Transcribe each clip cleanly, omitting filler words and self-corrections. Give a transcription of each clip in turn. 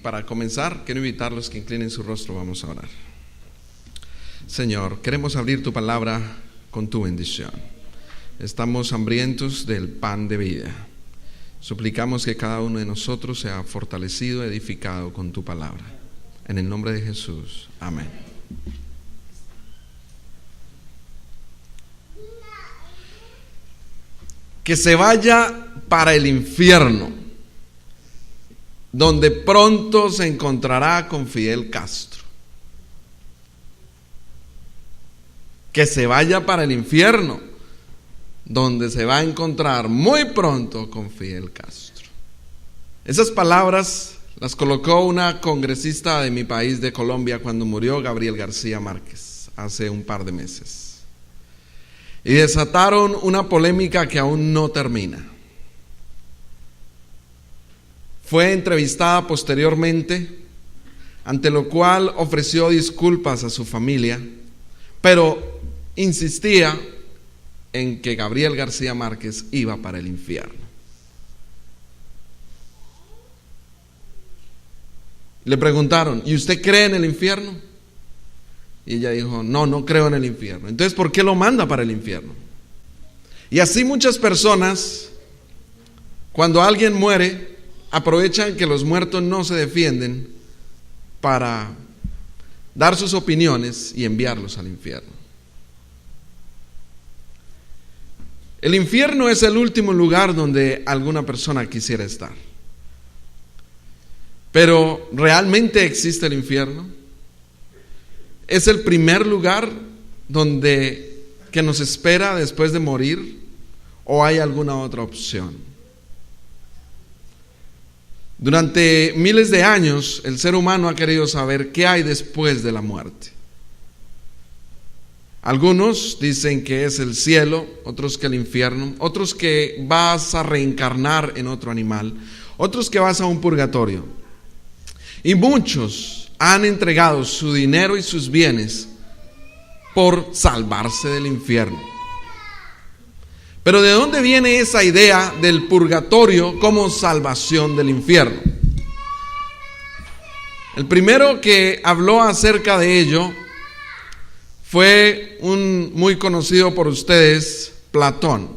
Para comenzar, quiero invitarlos que inclinen su rostro, vamos a orar. Señor, queremos abrir tu palabra con tu bendición. Estamos hambrientos del pan de vida. Suplicamos que cada uno de nosotros sea fortalecido, edificado con tu palabra. En el nombre de Jesús, amén. Que se vaya para el infierno, donde pronto se encontrará con Fidel Castro. Que se vaya para el infierno, donde se va a encontrar muy pronto con Fidel Castro. Esas palabras las colocó una congresista de mi país, de Colombia, cuando murió Gabriel García Márquez, hace un par de meses. Y desataron una polémica que aún no termina. Fue entrevistada posteriormente, ante lo cual ofreció disculpas a su familia, pero insistía en que Gabriel García Márquez iba para el infierno. Le preguntaron, ¿y usted cree en el infierno? Y ella dijo, no creo en el infierno. Entonces, ¿por qué lo manda para el infierno? Y así muchas personas, cuando alguien muere, aprovechan que los muertos no se defienden para dar sus opiniones y enviarlos al infierno. El infierno es el último lugar donde alguna persona quisiera estar. Pero ¿realmente existe el infierno? ¿Es el primer lugar que nos espera después de morir? ¿O hay alguna otra opción? Durante miles de años, el ser humano ha querido saber qué hay después de la muerte. Algunos dicen que es el cielo, otros que el infierno, otros que vas a reencarnar en otro animal, otros que vas a un purgatorio. Y muchos han entregado su dinero y sus bienes por salvarse del infierno. Pero ¿de dónde viene esa idea del purgatorio como salvación del infierno? El primero que habló acerca de ello fue un muy conocido por ustedes, Platón.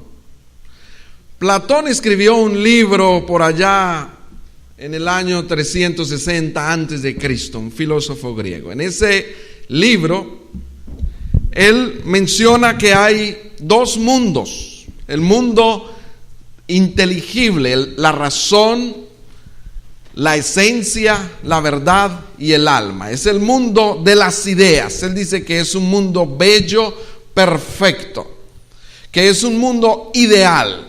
Platón escribió un libro por allá en el año 360 antes de Cristo, un filósofo griego. En ese libro, él menciona que hay dos mundos. El mundo inteligible, la razón, la esencia, la verdad y el alma. Es el mundo de las ideas. Él dice que es un mundo bello, perfecto, que es un mundo ideal.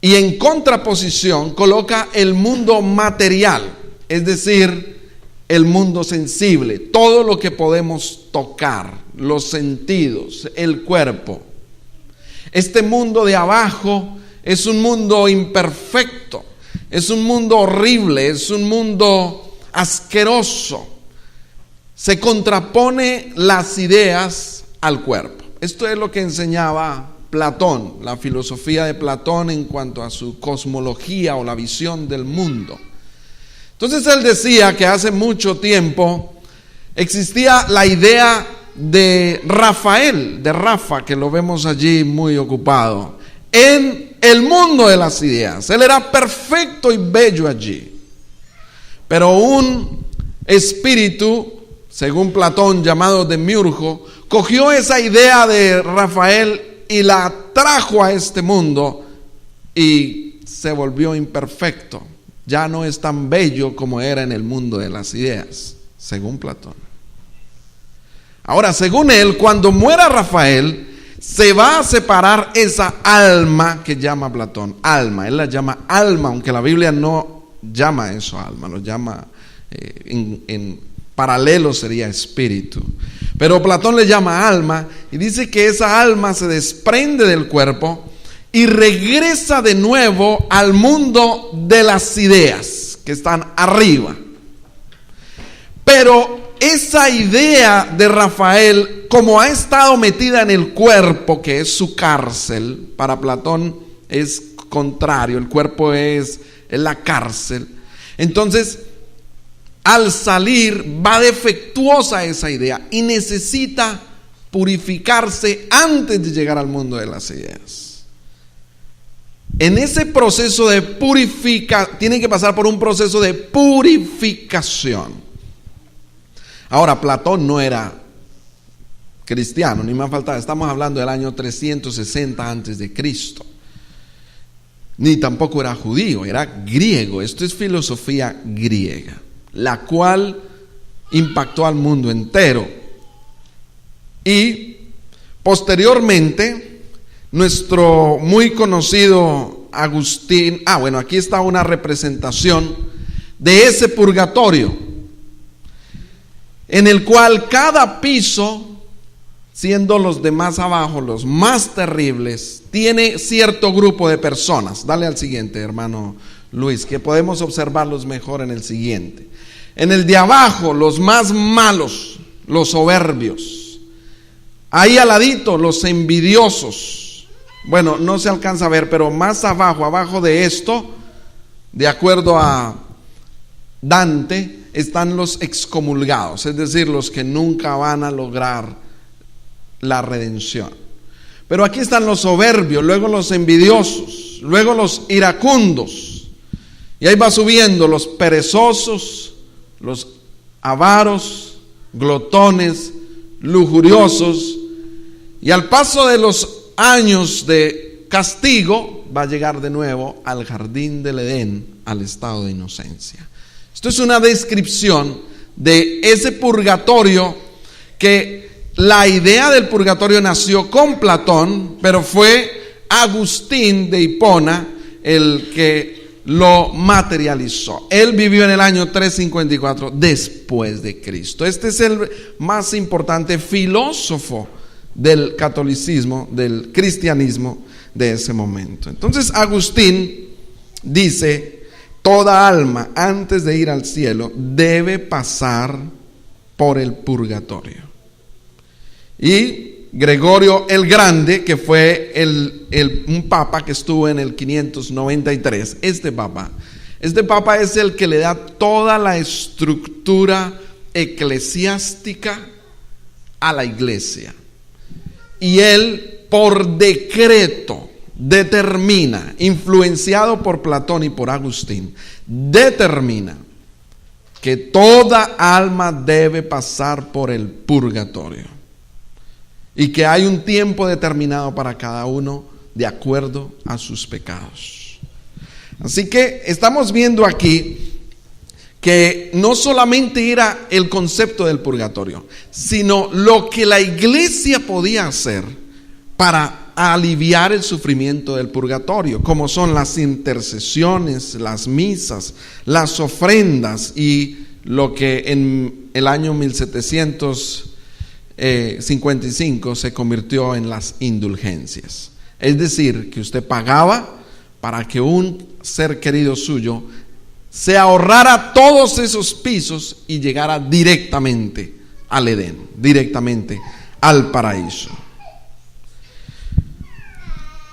Y en contraposición coloca el mundo material, es decir, el mundo sensible, todo lo que podemos tocar, los sentidos, el cuerpo. Este mundo de abajo es un mundo imperfecto, es un mundo horrible, es un mundo asqueroso. Se contrapone las ideas al cuerpo. Esto es lo que enseñaba Platón, la filosofía de Platón en cuanto a su cosmología o la visión del mundo. Entonces él decía que hace mucho tiempo existía la idea de Rafael, de Rafa, que lo vemos allí muy ocupado en el mundo de las ideas. Él era perfecto y bello allí, pero un espíritu, según Platón, llamado Demiurgo, cogió esa idea de Rafael y la trajo a este mundo y se volvió imperfecto. Ya no es tan bello como era en el mundo de las ideas, según Platón. Ahora, según él, cuando muera Rafael, se va a separar esa alma que llama Platón, alma. Él la llama alma, aunque la Biblia no llama eso alma, lo llama en paralelo sería espíritu. Pero Platón le llama alma y dice que esa alma se desprende del cuerpo y regresa de nuevo al mundo de las ideas que están arriba. Pero esa idea de Rafael, como ha estado metida en el cuerpo, que es su cárcel, para Platón es contrario, el cuerpo es la cárcel. Entonces, al salir va defectuosa esa idea y necesita purificarse antes de llegar al mundo de las ideas. En ese proceso de purificación, tiene que pasar por un proceso de purificación. Ahora, Platón no era cristiano, ni más faltaba, estamos hablando del año 360 antes de Cristo. Ni tampoco era judío, era griego. Esto es filosofía griega, la cual impactó al mundo entero. Y posteriormente, nuestro muy conocido Agustín, aquí está una representación de ese purgatorio, en el cual cada piso, siendo los de más abajo los más terribles, tiene cierto grupo de personas. Dale al siguiente, hermano Luis, que podemos observarlos mejor en el siguiente. En el de abajo, los más malos, los soberbios. Ahí al ladito, los envidiosos. Bueno, no se alcanza a ver, pero más abajo de esto, de acuerdo a Dante, están los excomulgados, es decir, los que nunca van a lograr la redención. Pero aquí están los soberbios, luego los envidiosos, luego los iracundos, y ahí va subiendo los perezosos, los avaros, glotones, lujuriosos, y al paso de los años de castigo va a llegar de nuevo al jardín del Edén, al estado de inocencia. Esto es una descripción de ese purgatorio, que la idea del purgatorio nació con Platón, pero fue Agustín de Hipona el que lo materializó. Él vivió en el año 354 después de Cristo. Este es el más importante filósofo del catolicismo, del cristianismo de ese momento. Entonces Agustín dice: toda alma antes de ir al cielo debe pasar por el purgatorio. Y Gregorio el Grande, que fue un papa que estuvo en el 593, este papa es el que le da toda la estructura eclesiástica a la iglesia. Y él, por decreto, determina, influenciado por Platón y por Agustín, determina que toda alma debe pasar por el purgatorio y que hay un tiempo determinado para cada uno de acuerdo a sus pecados. Así que estamos viendo aquí que no solamente era el concepto del purgatorio, sino lo que la iglesia podía hacer para aliviar el sufrimiento del purgatorio, como son las intercesiones, las misas, las ofrendas y lo que en el año 1755 se convirtió en las indulgencias. Es decir, que usted pagaba para que un ser querido suyo se ahorrara todos esos pisos y llegara directamente al Edén, directamente al paraíso.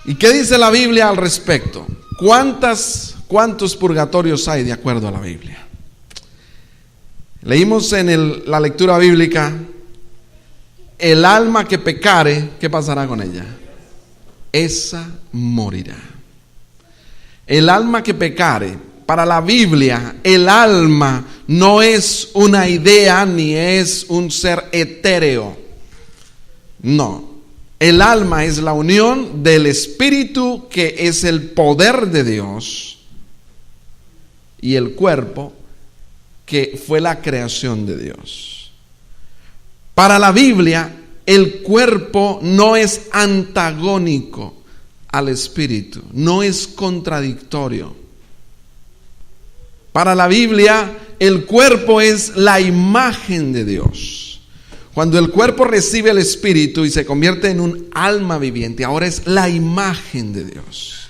¿Y qué dice la Biblia al respecto? ¿Cuántos purgatorios hay de acuerdo a la Biblia? Leímos en la lectura bíblica: el alma que pecare, ¿qué pasará con ella? Esa morirá. El alma que pecare. Para la Biblia, el alma no es una idea ni es un ser etéreo. No. El alma es la unión del espíritu, que es el poder de Dios, y el cuerpo, que fue la creación de Dios. Para la Biblia, el cuerpo no es antagónico al espíritu, no es contradictorio. Para la Biblia, el cuerpo es la imagen de Dios. Cuando el cuerpo recibe el espíritu y se convierte en un alma viviente, ahora es la imagen de Dios.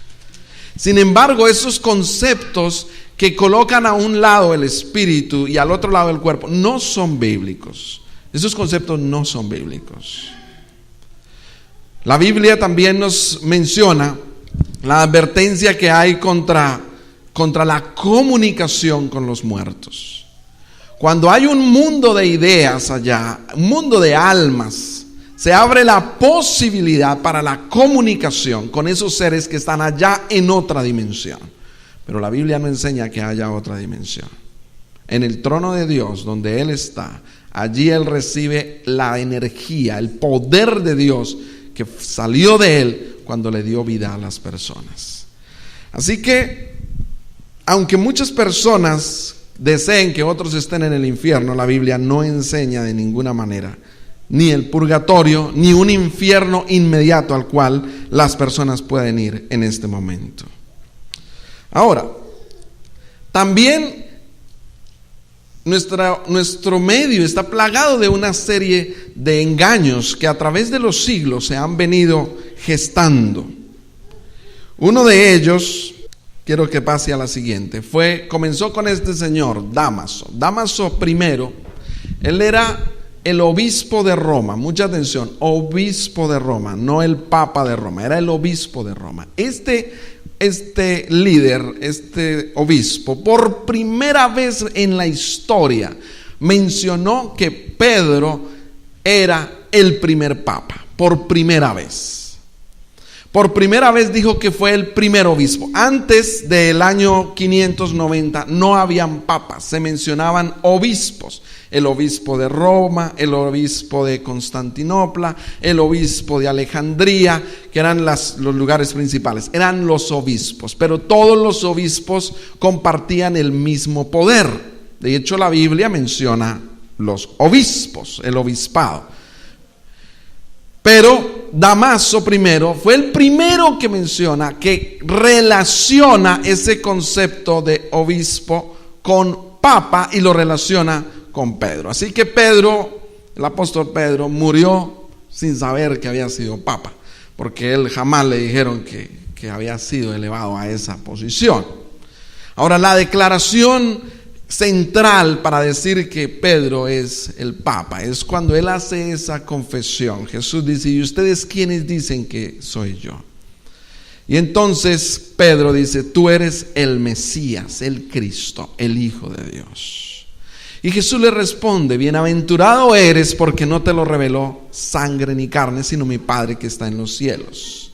Sin embargo, esos conceptos que colocan a un lado el espíritu y al otro lado el cuerpo no son bíblicos. Esos conceptos no son bíblicos. La Biblia también nos menciona la advertencia que hay contra contra la comunicación con los muertos. Cuando hay un mundo de ideas allá, un mundo de almas, se abre la posibilidad para la comunicación con esos seres que están allá en otra dimensión. Pero la Biblia no enseña que haya otra dimensión. En el trono de Dios, donde Él está, allí Él recibe la energía, el poder de Dios que salió de Él cuando le dio vida a las personas. Así que, aunque muchas personas deseen que otros estén en el infierno, la Biblia no enseña de ninguna manera ni el purgatorio, ni un infierno inmediato al cual las personas pueden ir en este momento. Ahora, también nuestro medio está plagado de una serie de engaños que a través de los siglos se han venido gestando. Uno de ellos, quiero que pase a la siguiente, comenzó con este señor, Dámaso. Dámaso primero, él era el obispo de Roma, mucha atención, obispo de Roma, no el papa de Roma, era el obispo de Roma. Este líder, este obispo, por primera vez en la historia, mencionó que Pedro era el primer papa, por primera vez. Por primera vez dijo que fue el primer obispo. Antes del año 590 no habían papas, se mencionaban obispos. El obispo de Roma, el obispo de Constantinopla, el obispo de Alejandría, que eran los lugares principales. Eran los obispos, pero todos los obispos compartían el mismo poder. De hecho, la Biblia menciona los obispos, el obispado. Pero Dámaso primero fue el primero que menciona, que relaciona ese concepto de obispo con papa y lo relaciona con Pedro. Así que Pedro, el apóstol Pedro, murió sin saber que había sido papa, porque él jamás le dijeron que había sido elevado a esa posición. Ahora, la declaración central para decir que Pedro es el papa es cuando él hace esa confesión. Jesús dice: ¿y ustedes quiénes dicen que soy yo? Y entonces Pedro dice: tú eres el Mesías, el Cristo, el Hijo de Dios. Y Jesús le responde: bienaventurado eres, porque no te lo reveló sangre ni carne, sino mi Padre que está en los cielos.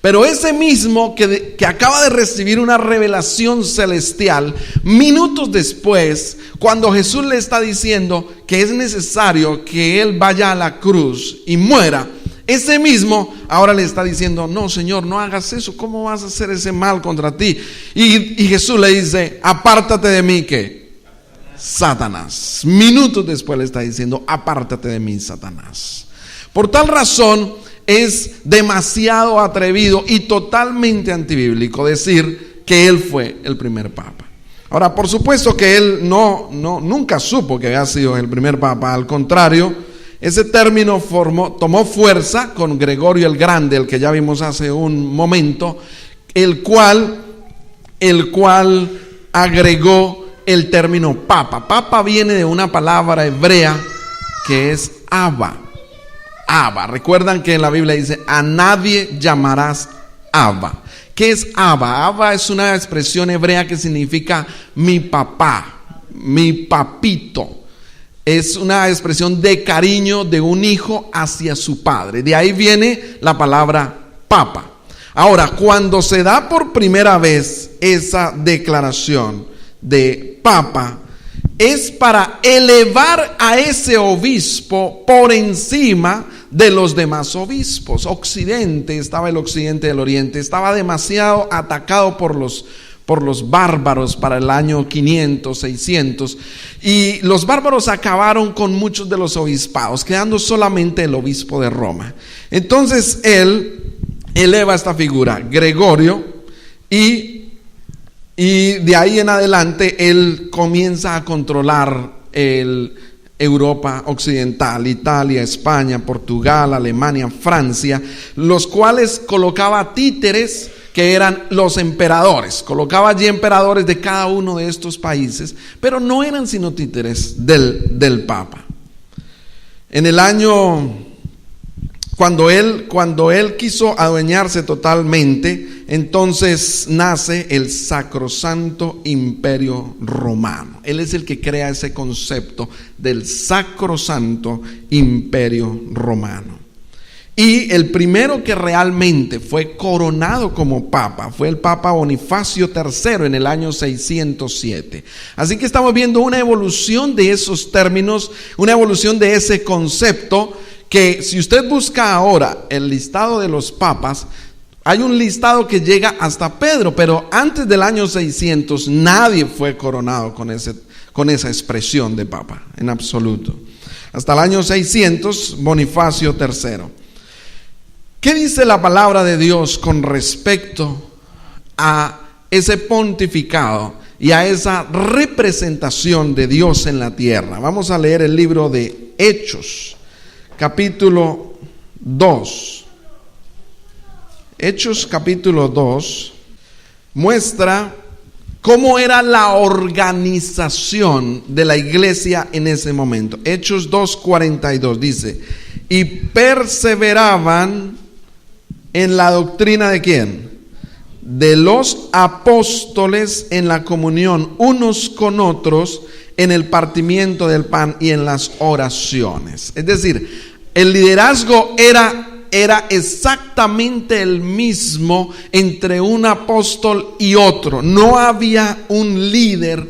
Pero ese mismo que acaba de recibir una revelación celestial, minutos después, cuando Jesús le está diciendo que es necesario que Él vaya a la cruz y muera, ese mismo ahora le está diciendo: no, Señor, no hagas eso, ¿cómo vas a hacer ese mal contra ti? Y Jesús le dice: apártate de mí, ¿qué? Satanás. Minutos después le está diciendo: apártate de mí, Satanás. Por tal razón, es demasiado atrevido y totalmente antibíblico decir que él fue el primer papa. Ahora, por supuesto que él nunca supo que había sido el primer papa. Al contrario, ese término tomó fuerza con Gregorio el Grande, el que ya vimos hace un momento, el cual agregó el término papa. Papa viene de una palabra hebrea que es Abba. Abba. Recuerdan que en la Biblia dice: a nadie llamarás Abba. ¿Qué es Abba? Abba es una expresión hebrea que significa mi papá, mi papito. Es una expresión de cariño de un hijo hacia su padre. De ahí viene la palabra papa. Ahora, cuando se da por primera vez esa declaración de papa, es para elevar a ese obispo por encima de los demás obispos. Occidente, estaba el occidente del oriente, estaba demasiado atacado por los bárbaros para el año 500, 600, y los bárbaros acabaron con muchos de los obispados, quedando solamente el obispo de Roma. Entonces él eleva esta figura, Gregorio, y de ahí en adelante él comienza a controlar Europa occidental, Italia, España, Portugal, Alemania, Francia, los cuales colocaba títeres que eran los emperadores. Colocaba allí emperadores de cada uno de estos países, pero no eran sino títeres del Papa. En el año, cuando él quiso adueñarse totalmente, entonces nace el Sacrosanto Imperio Romano. Él es el que crea ese concepto del Sacrosanto Imperio Romano. Y el primero que realmente fue coronado como papa fue el Papa Bonifacio III en el año 607. Así que estamos viendo una evolución de esos términos, una evolución de ese concepto, que si usted busca ahora el listado de los papas, hay un listado que llega hasta Pedro, pero antes del año 600 nadie fue coronado con esa expresión de papa, en absoluto. Hasta el año 600, Bonifacio III. ¿Qué dice la palabra de Dios con respecto a ese pontificado y a esa representación de Dios en la tierra? Vamos a leer el libro de Hechos, capítulo 2. Hechos capítulo 2 muestra cómo era la organización de la iglesia en ese momento. Hechos 2:42 dice: y perseveraban en la doctrina ¿de quién? De los apóstoles, en la comunión unos con otros, en el partimiento del pan y en las oraciones. Es decir, el liderazgo era exactamente el mismo entre un apóstol y otro. No había un líder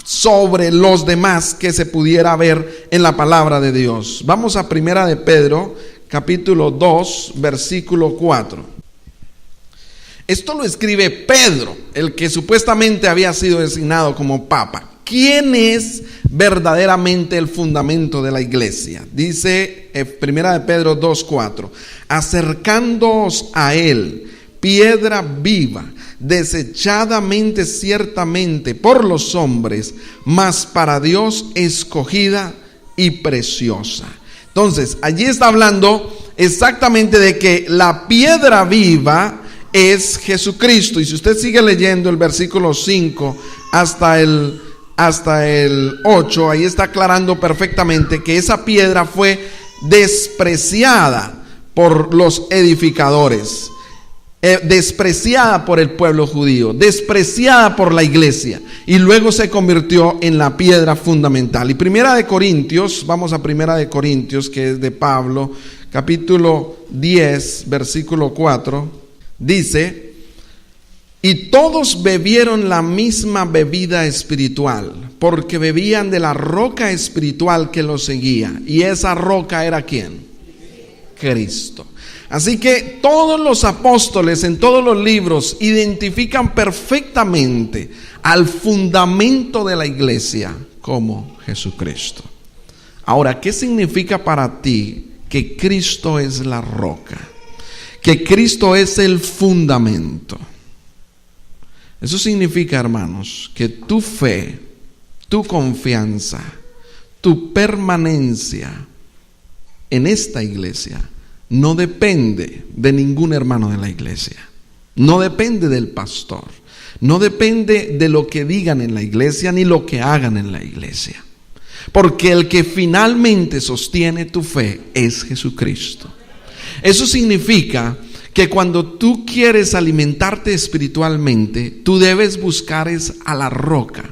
sobre los demás que se pudiera ver en la palabra de Dios. Vamos a Primera de Pedro, capítulo 2, versículo 4. Esto lo escribe Pedro, el que supuestamente había sido designado como papa. ¿Quién es verdaderamente el fundamento de la iglesia? Dice Primera de Pedro 2:4: acercándoos a él, piedra viva, desechadamente ciertamente por los hombres, mas para Dios escogida y preciosa. Entonces, allí está hablando exactamente de que la piedra viva es Jesucristo. Y si usted sigue leyendo el versículo 5 hasta el 8, ahí está aclarando perfectamente que esa piedra fue despreciada por los edificadores, despreciada por el pueblo judío, despreciada por la iglesia, y luego se convirtió en la piedra fundamental. Y Primera de Corintios, vamos a Primera de Corintios, que es de Pablo, capítulo 10, versículo 4, dice: y todos bebieron la misma bebida espiritual, porque bebían de la roca espiritual que los seguía. Y esa roca era ¿quién? Cristo. Así que todos los apóstoles en todos los libros identifican perfectamente al fundamento de la iglesia como Jesucristo. Ahora, ¿qué significa para ti que Cristo es la roca? Que Cristo es el fundamento. Eso significa, hermanos, que tu fe, tu confianza, tu permanencia en esta iglesia no depende de ningún hermano de la iglesia, no depende del pastor, no depende de lo que digan en la iglesia ni lo que hagan en la iglesia, porque el que finalmente sostiene tu fe es Jesucristo. Eso significa que cuando tú quieres alimentarte espiritualmente, tú debes buscar es a la roca.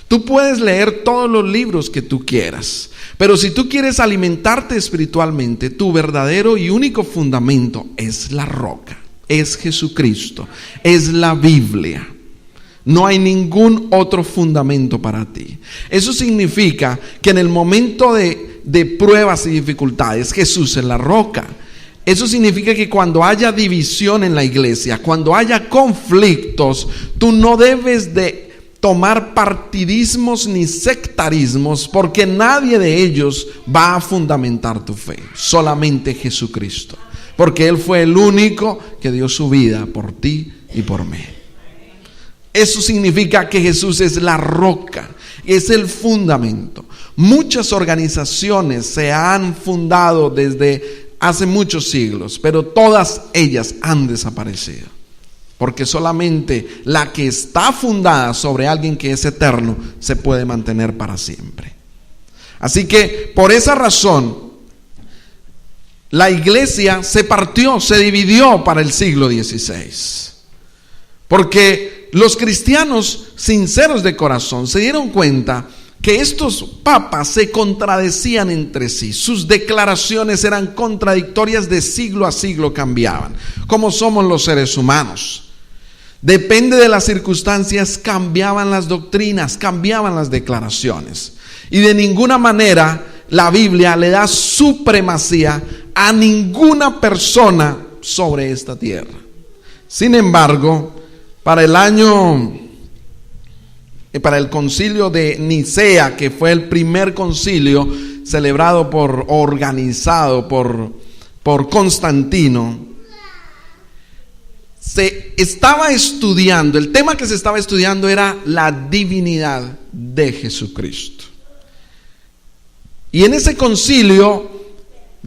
Tú puedes leer todos los libros que tú quieras, pero si tú quieres alimentarte espiritualmente, tu verdadero y único fundamento es la roca, es Jesucristo, es la Biblia. No hay ningún otro fundamento para ti. Eso significa que en el momento de pruebas y dificultades, Jesús es la roca. Eso significa que cuando haya división en la iglesia, cuando haya conflictos, tú no debes de tomar partidismos ni sectarismos, porque nadie de ellos va a fundamentar tu fe, solamente Jesucristo, porque Él fue el único que dio su vida por ti y por mí. Eso significa que Jesús es la roca, es el fundamento. Muchas organizaciones se han fundado desde hace muchos siglos, pero todas ellas han desaparecido, porque solamente la que está fundada sobre alguien que es eterno se puede mantener para siempre. Así que por esa razón la iglesia se partió, se dividió para el siglo XVI. Porque los cristianos sinceros de corazón se dieron cuenta que estos papas se contradecían entre sí. Sus declaraciones eran contradictorias, de siglo a siglo cambiaban. Como somos los seres humanos. Depende de las circunstancias, cambiaban las doctrinas, cambiaban las declaraciones. Y de ninguna manera la Biblia le da supremacía a ninguna persona sobre esta tierra. Sin embargo, para el concilio de Nicea, que fue el primer concilio celebrado organizado por Constantino, se estaba estudiando, el tema que se estaba estudiando era la divinidad de Jesucristo. Y en ese concilio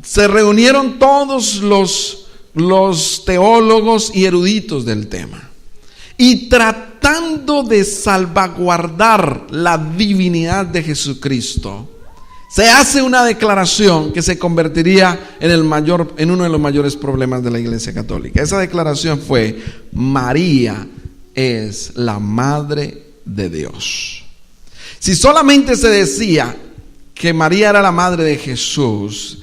se reunieron todos los teólogos y eruditos del tema. Y tratando de salvaguardar la divinidad de Jesucristo, se hace una declaración que se convertiría en uno de los mayores problemas de la Iglesia Católica. Esa declaración fue: María es la Madre de Dios. Si solamente se decía que María era la Madre de Jesús,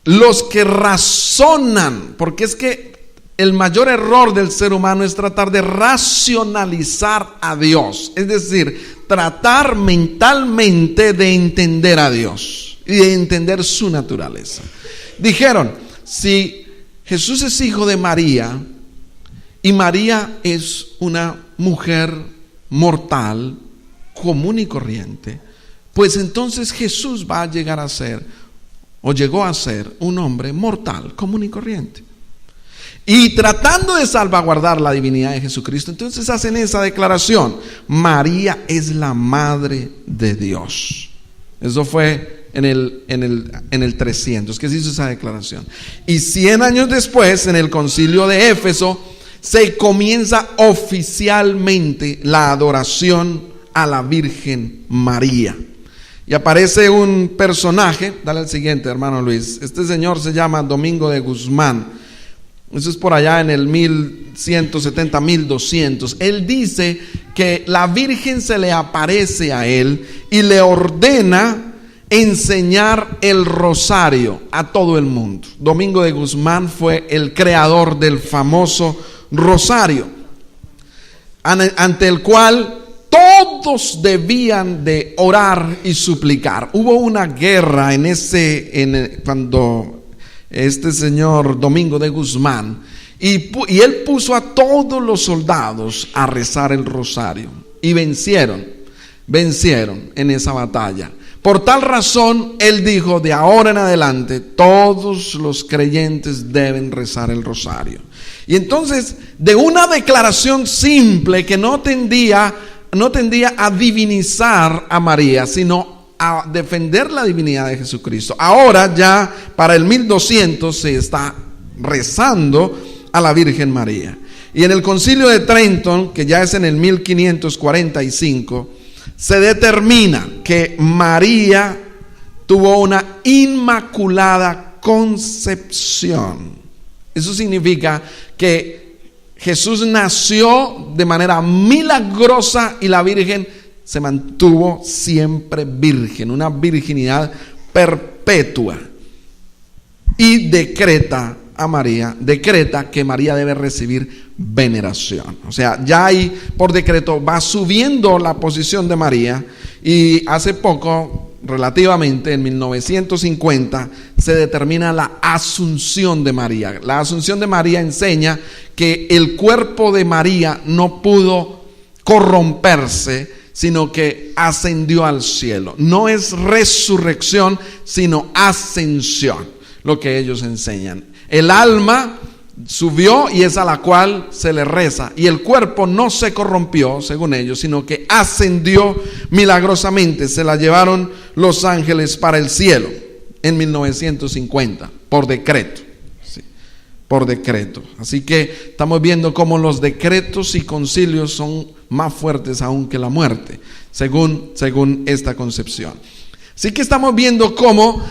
los que razonan, porque es que el mayor error del ser humano es tratar de racionalizar a Dios, es decir, tratar mentalmente de entender a Dios y de entender su naturaleza. Dijeron: si Jesús es hijo de María y María es una mujer mortal, común y corriente, pues entonces Jesús va a llegar a ser, o llegó a ser, un hombre mortal, común y corriente. Y tratando de salvaguardar la divinidad de Jesucristo, entonces hacen esa declaración: María es la Madre de Dios. Eso fue en el 300 que se hizo esa declaración. Y 100 años después, en el concilio de Éfeso, se comienza oficialmente la adoración a la Virgen María. Y aparece un personaje, dale al siguiente, hermano Luis. Este señor se llama Domingo de Guzmán. Eso es por allá en el 1170, 1200. Él dice que la Virgen se le aparece a él y le ordena enseñar el rosario a todo el mundo. Domingo de Guzmán fue el creador del famoso rosario, ante el cual todos debían de orar y suplicar. Hubo una guerra cuando este señor Domingo de Guzmán, y él puso a todos los soldados a rezar el rosario, y vencieron en esa batalla. Por tal razón, él dijo: de ahora en adelante todos los creyentes deben rezar el rosario. Y entonces, de una declaración simple que no tendía a divinizar a María, sino a defender la divinidad de Jesucristo, ahora ya para el 1200 se está rezando a la Virgen María. Y en el concilio de Trento, que ya es en el 1545, se determina que María tuvo una inmaculada concepción. Eso significa que Jesús nació de manera milagrosa y la Virgen se mantuvo siempre virgen, una virginidad perpetua. Y decreta que María debe recibir veneración. O sea, ya ahí por decreto va subiendo la posición de María, y hace poco, relativamente en 1950, se determina la asunción de María. La asunción de María enseña que el cuerpo de María no pudo corromperse, sino que ascendió al cielo. No es resurrección, sino ascensión, lo que ellos enseñan. El alma subió y es a la cual se le reza, y el cuerpo no se corrompió, según ellos, sino que ascendió milagrosamente. Se la llevaron los ángeles para el cielo en 1950, por decreto. Sí, por decreto. Así que estamos viendo cómo los decretos y concilios son más fuertes aún que la muerte, según esta concepción. Así que estamos viendo cómo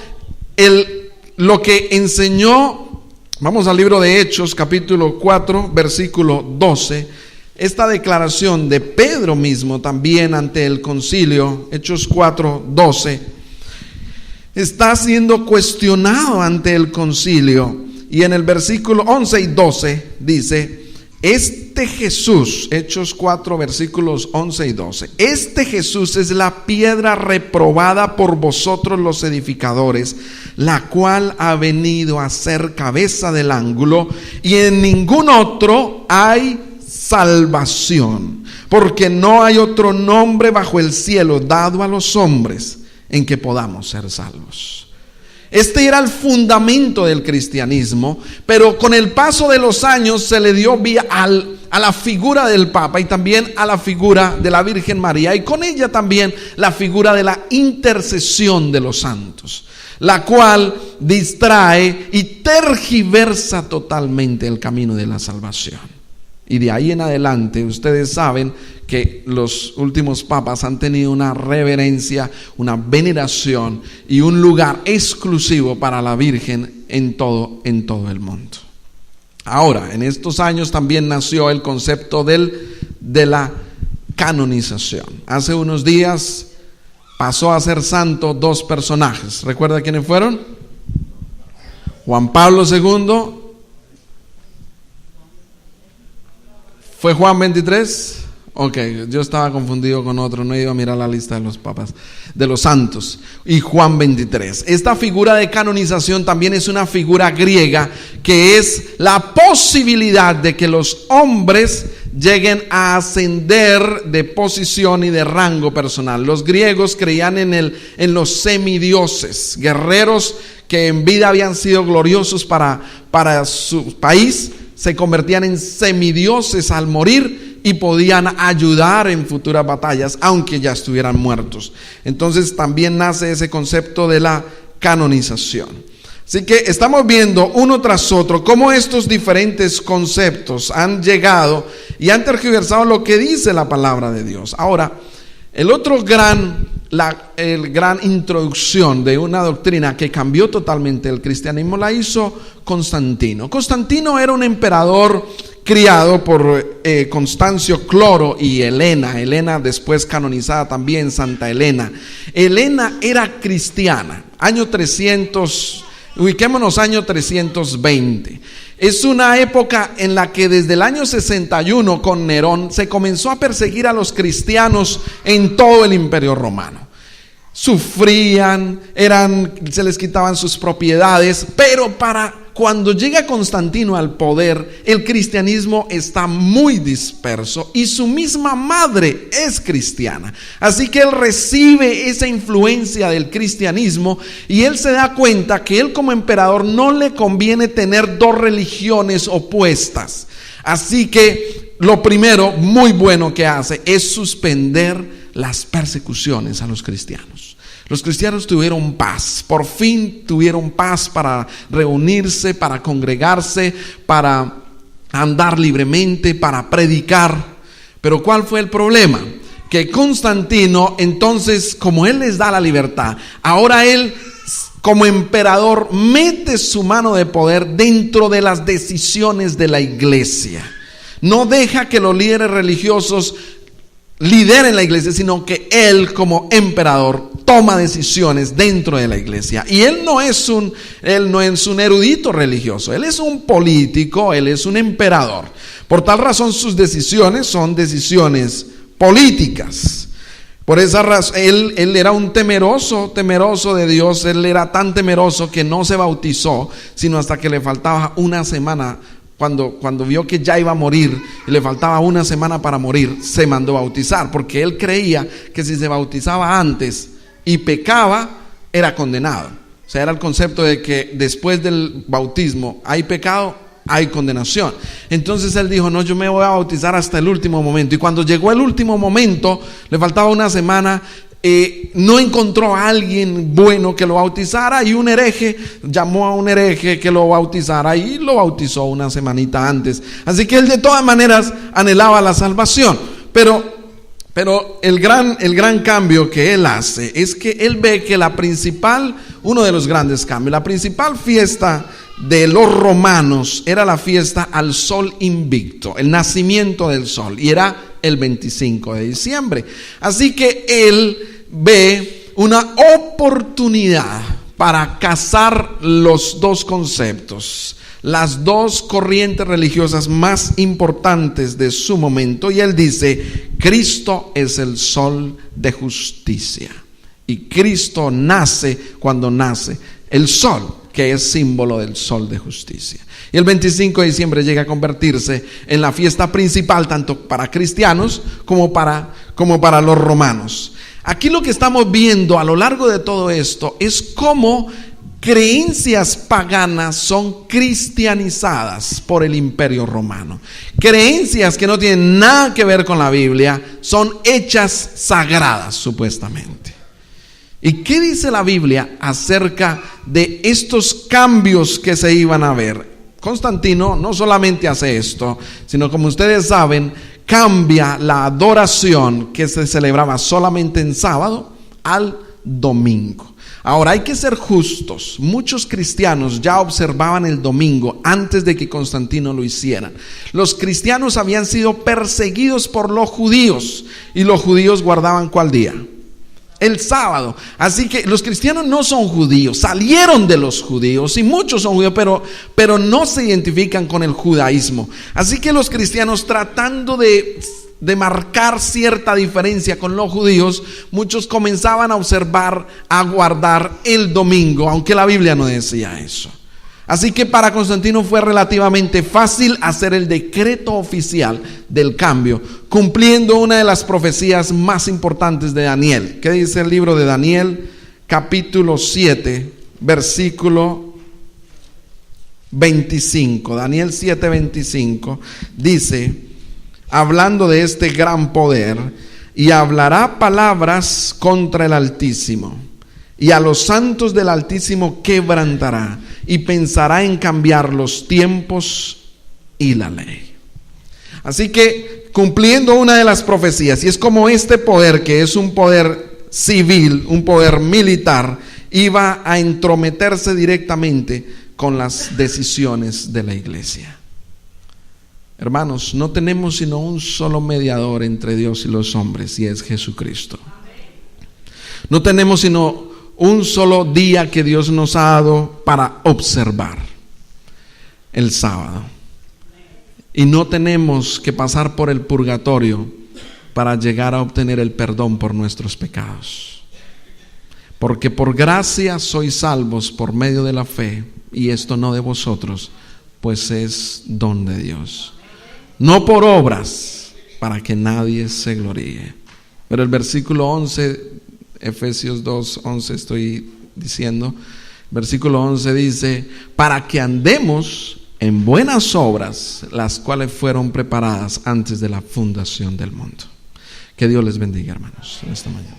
lo que enseñó Vamos al libro de Hechos, capítulo 4, versículo 12. Esta declaración de Pedro mismo también ante el concilio, Hechos 4, 12, está siendo cuestionado ante el concilio. Y en el versículo 11 y 12 dice: este Jesús, Hechos 4, versículos 11 y 12, este Jesús es la piedra reprobada por vosotros los edificadores, la cual ha venido a ser cabeza del ángulo, y en ningún otro hay salvación, porque no hay otro nombre bajo el cielo dado a los hombres en que podamos ser salvos. Este era el fundamento del cristianismo, pero con el paso de los años se le dio vía a la figura del Papa y también a la figura de la Virgen María, y con ella también la figura de la intercesión de los santos, la cual distrae y tergiversa totalmente el camino de la salvación. Y de ahí en adelante ustedes saben que los últimos papas han tenido una reverencia, una veneración y un lugar exclusivo para la Virgen en todo el mundo. Ahora, en estos años también nació el concepto de la canonización. Hace unos días pasó a ser santo dos personajes. ¿Recuerda quiénes fueron? Juan Pablo II. ¿Fue Juan 23? Ok, yo estaba confundido con otro, no he ido a mirar la lista de los papas, de los santos. Y Juan 23. Esta figura de canonización también es una figura griega, que es la posibilidad de que los hombres lleguen a ascender de posición y de rango personal. Los griegos creían en los semidioses, guerreros que en vida habían sido gloriosos para su país, se convertían en semidioses al morir y podían ayudar en futuras batallas, aunque ya estuvieran muertos. Entonces también nace ese concepto de la canonización. Así que estamos viendo uno tras otro cómo estos diferentes conceptos han llegado y han tergiversado lo que dice la palabra de Dios. Ahora, el otro gran introducción de una doctrina que cambió totalmente el cristianismo la hizo Constantino. Constantino era un emperador criado por Constancio Cloro y Helena después canonizada también, Santa Helena. Helena era cristiana, año 300, ubiquémonos año 320. Es una época en la que desde el año 61 con Nerón se comenzó a perseguir a los cristianos en todo el Imperio Romano. Sufrían, se les quitaban sus propiedades, pero para cuando llega Constantino al poder, el cristianismo está muy disperso y su misma madre es cristiana. Así que él recibe esa influencia del cristianismo y él se da cuenta que él como emperador no le conviene tener dos religiones opuestas. Así que lo primero muy bueno que hace es suspender las persecuciones a los cristianos. Los cristianos tuvieron paz, por fin tuvieron paz para reunirse, para congregarse, para andar libremente, para predicar. Pero ¿cuál fue el problema? Que Constantino, entonces, como él les da la libertad, ahora él como emperador mete su mano de poder dentro de las decisiones de la iglesia. No deja que los líderes religiosos lideren la iglesia, sino que él como emperador toma decisiones dentro de la iglesia. Y él no es un erudito religioso, él es un político, él es un emperador. Por tal razón sus decisiones son decisiones políticas. Por esa razón él era un temeroso de Dios. Él era tan temeroso que no se bautizó sino hasta que le faltaba una semana. Cuando vio que ya iba a morir y le faltaba una semana para morir, se mandó bautizar, porque él creía que si se bautizaba antes y pecaba, era condenado. O sea, era el concepto de que después del bautismo hay pecado, hay condenación. Entonces él dijo: no, yo me voy a bautizar hasta el último momento. Y cuando llegó el último momento, le faltaba una semana, no encontró a alguien bueno que lo bautizara, y un hereje llamó a un hereje que lo bautizara y lo bautizó una semanita antes. Así que él de todas maneras anhelaba la salvación. Pero el gran cambio que él hace es que él ve que uno de los grandes cambios, la principal fiesta de los romanos era la fiesta al sol invicto, el nacimiento del sol, y era el 25 de diciembre. Así que él ve una oportunidad para casar los dos conceptos, las dos corrientes religiosas más importantes de su momento, y él dice: Cristo es el sol de justicia, y Cristo nace cuando nace el sol, que es símbolo del sol de justicia. Y el 25 de diciembre llega a convertirse en la fiesta principal tanto para cristianos como para los romanos. Aquí lo que estamos viendo a lo largo de todo esto es cómo creencias paganas son cristianizadas por el Imperio Romano. Creencias que no tienen nada que ver con la Biblia son hechas sagradas, supuestamente. ¿Y qué dice la Biblia acerca de estos cambios que se iban a ver? Constantino no solamente hace esto, sino, como ustedes saben, cambia la adoración que se celebraba solamente en sábado al domingo. Ahora, hay que ser justos. Muchos cristianos ya observaban el domingo antes de que Constantino lo hiciera. Los cristianos habían sido perseguidos por los judíos, y los judíos guardaban ¿cuál día? El sábado. Así que los cristianos no son judíos, salieron de los judíos, y muchos son judíos, pero no se identifican con el judaísmo. Así que los cristianos, tratando de marcar cierta diferencia con los judíos, muchos comenzaban a observar, a guardar el domingo, aunque la Biblia no decía eso. Así que para Constantino fue relativamente fácil hacer el decreto oficial del cambio, cumpliendo una de las profecías más importantes de Daniel. ¿Qué dice el libro de Daniel? Capítulo 7, versículo 25. Daniel 7, 25 dice, hablando de este gran poder: y hablará palabras contra el Altísimo, y a los santos del Altísimo quebrantará, y pensará en cambiar los tiempos y la ley. Así que, cumpliendo una de las profecías, y es como este poder, que es un poder civil, un poder militar, iba a entrometerse directamente con las decisiones de la iglesia. Hermanos, no tenemos sino un solo mediador entre Dios y los hombres, y es Jesucristo. No tenemos sino un solo día que Dios nos ha dado para observar: el sábado. Y no tenemos que pasar por el purgatorio para llegar a obtener el perdón por nuestros pecados. Porque por gracia sois salvos por medio de la fe, y esto no de vosotros, pues es don de Dios. No por obras, para que nadie se gloríe. Pero el versículo 11, Efesios 2:11 estoy diciendo, versículo 11 dice: para que andemos en buenas obras, las cuales fueron preparadas antes de la fundación del mundo. Que Dios les bendiga, hermanos, en esta mañana.